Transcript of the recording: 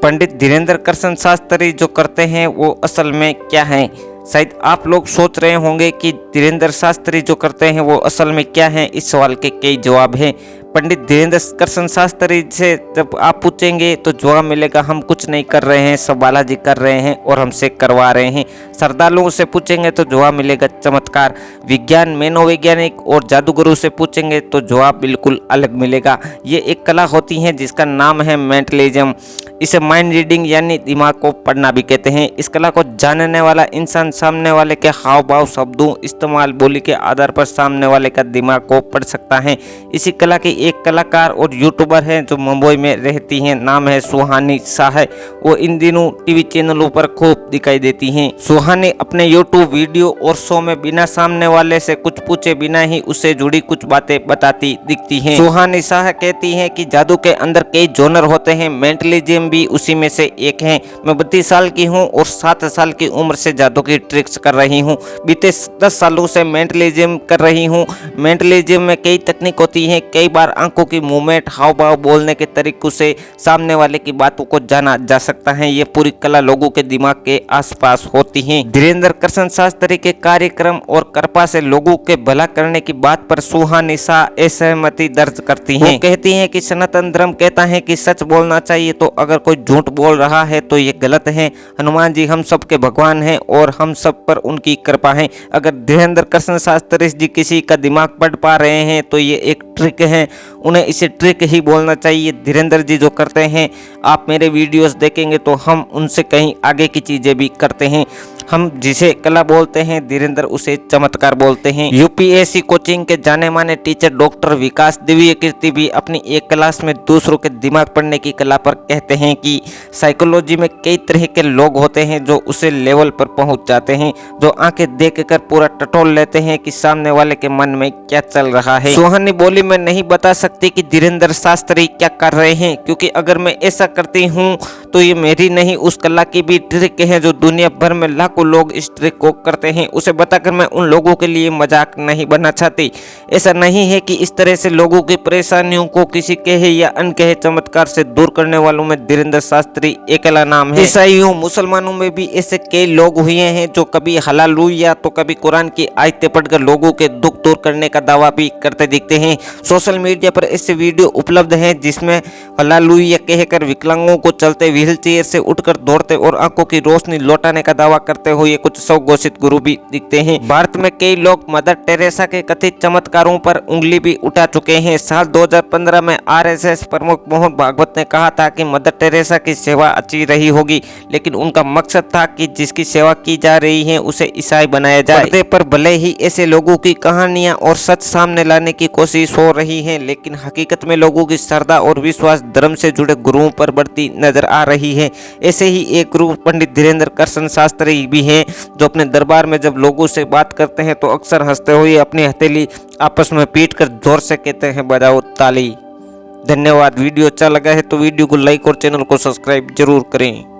पंडित धीरेंद्र कृष्ण शास्त्री जो करते हैं वो असल में क्या है। शायद आप लोग सोच रहे होंगे कि धीरेंद्र शास्त्री जो करते हैं वो असल में क्या है। इस सवाल के कई जवाब हैं। पंडित धीरेंद्र कृष्ण शास्त्री से जब आप पूछेंगे तो जवाब मिलेगा, हम कुछ नहीं कर रहे हैं, सब बालाजी कर रहे हैं और हमसे करवा रहे हैं। श्रद्धालुओं से पूछेंगे तो जवाब मिलेगा चमत्कार। विज्ञान मनोवैज्ञानिक और जादूगरों से पूछेंगे तो जवाब बिल्कुल अलग मिलेगा। ये एक कला होती है जिसका नाम है मेंटलिज्म। इसे माइंड रीडिंग यानी दिमाग को पढ़ना भी कहते हैं। इस कला को जानने वाला इंसान सामने वाले के हाव भाव, शब्दों, इस्तेमाल, बोली के आधार पर सामने वाले का दिमाग को पढ़ सकता है। इसी कला की एक कलाकार और यूट्यूबर है जो मुंबई में रहती हैं, नाम है सुहानी शाह। वो इन दिनों टीवी चैनलों पर खूब दिखाई देती हैं। सुहानी अपने यूट्यूब वीडियो और शो में बिना सामने वाले से कुछ पूछे बिना ही उससे जुड़ी कुछ बातें बताती दिखती हैं। सुहानी शाह कहती हैं कि जादू के अंदर कई जोनर होते हैं, मेंटलिज्म भी उसी में से एक है। मैं 32 साल की हूँ और 7 साल की उम्र से जादू की ट्रिक्स कर रही हूँ। बीते 10 सालों से मेंटलिज्म कर रही हूँ। मेंटलिज्म में कई तकनीक होती हैं। कई बार आंखों की मूवमेंट, हाव भाव, बोलने के तरीकों से सामने वाले की बातों को जाना जा सकता है। ये पूरी कला लोगों के दिमाग के आसपास होती है। धीरेंद्र कृष्ण शास्त्री के कार्यक्रम और कृपा से लोगों के भला करने की बात पर सुहानी शाह असहमति दर्ज करती हैं। वो कहती हैं कि सनातन धर्म कहता है कि सच बोलना चाहिए, तो अगर कोई झूठ बोल रहा है तो ये गलत है। हनुमान जी हम सब के भगवान हैं और हम सब पर उनकी कृपा है। अगर धीरेंद्र कृष्ण शास्त्री जी किसी का दिमाग पढ़ पा रहे हैं तो ये एक ट्रिक है, उन्हें इसे ट्रिक ही बोलना चाहिए। धीरेंद्र जी जो करते हैं, आप मेरे वीडियोस देखेंगे तो हम उनसे कहीं आगे की चीजें भी करते हैं। हम जिसे कला बोलते हैं, धीरेंद्र उसे चमत्कार बोलते हैं। यूपीएससी कोचिंग के जाने माने टीचर डॉक्टर विकास दिव्य कीर्ति भी अपनी एक क्लास में दूसरों के दिमाग पढ़ने की कला पर कहते हैं कि साइकोलॉजी में कई तरह के लोग होते हैं जो उसे लेवल पर पहुंच जाते हैं, जो आंखें देखकर पूरा टटोल लेते हैं कि सामने वाले के मन में क्या चल रहा है। सुहानी बोली मैं नहीं बता सकती कि धीरेंद्र शास्त्री क्या कर रहे हैं, क्योंकि अगर मैं ऐसा करती हूँ तो ये मेरी नहीं उस कला की भी ट्रिक है जो दुनिया भर में लाखों लोग इस ट्रिक को करते हैं। उसे बताकर मैं उन लोगों के लिए मजाक नहीं बनना चाहती। ऐसा नहीं है कि इस तरह से लोगों की परेशानियों को किसी कहे या अनकहे चमत्कार से दूर करने वालों में धीरेंद्र शास्त्री अकेला नाम है। ईसाइयों, मुसलमानों में भी ऐसे कई लोग हुए हैं जो कभी हालेलुया तो कभी कुरान की आयतें पढ़कर लोगों के दुख दूर करने का दावा भी करते दिखते हैं। सोशल मीडिया पर ऐसे वीडियो उपलब्ध हैं जिसमें हालेलुया कहकर विकलांगों को चलते व्हीलचेयर से उठकर दौड़ते और आंखों की रोशनी लौटाने का दावा करते हुए कुछ स्वघोषित गुरु भी दिखते हैं। भारत में कई लोग मदर टेरेसा के कथित चमत्कारों पर उंगली भी उठा चुके हैं। साल 2015 में आरएसएस प्रमुख मोहन भागवत ने कहा था कि मदर टेरेसा की सेवा अच्छी रही होगी, लेकिन उनका मकसद था कि जिसकी सेवा की जा रही है उसे ईसाई बनाया जाए। पर्दे पर भले ही ऐसे लोगों की कहानियां और सच सामने लाने की कोशिश हो रही है, लेकिन हकीकत में लोगों की श्रद्धा और विश्वास धर्म से जुड़े गुरुओं पर बढ़ती नजर आ रही है। ऐसे ही एक गुरु पंडित धीरेंद्र कृष्ण शास्त्री भी हैं, जो अपने दरबार में जब लोगों से बात करते हैं तो अक्सर हंसते हुए अपनी हथेली आपस में पीटकर जोर से कहते हैं बजाओ ताली। धन्यवाद। वीडियो अच्छा लगा है तो वीडियो को लाइक और चैनल को सब्सक्राइब जरूर करें।